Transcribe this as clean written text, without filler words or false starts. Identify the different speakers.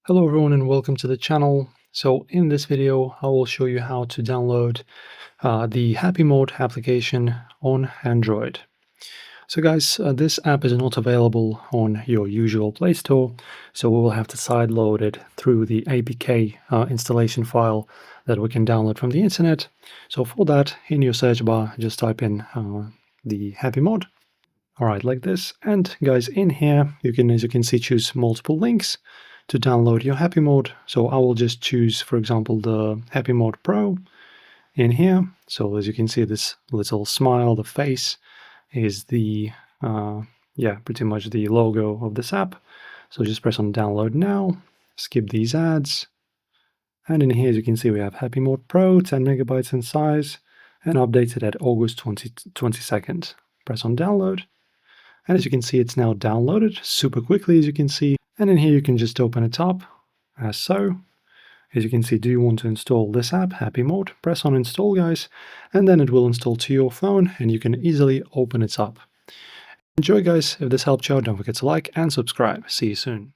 Speaker 1: Hello everyone and welcome to the channel. So in this video I will show you how to download the HappyMod application on Android. So guys, this app is not available on your usual Play Store, so we will have to sideload it through the APK installation file that we can download from the internet. So for that, in your search bar, just type in the HappyMod. Alright, like this. And guys, in here, you can, as you can see, choose multiple links to download your HappyMod. So I will just choose, for example, the HappyMod Pro in here. So as you can see, this little smile, the face, is the, pretty much the logo of this app. So just press on download now, skip these ads. And in here, as you can see, we have HappyMod Pro, 10 megabytes in size, and updated at August 22nd. Press on download. And as you can see, it's now downloaded super quickly, as you can see. And in here, you can just open it up, as so. As you can see, do you want to install this app, HappyMod? Press on install, guys, and then it will install to your phone, and you can easily open it up. Enjoy, guys. If this helped you out, don't forget to like and subscribe. See you soon.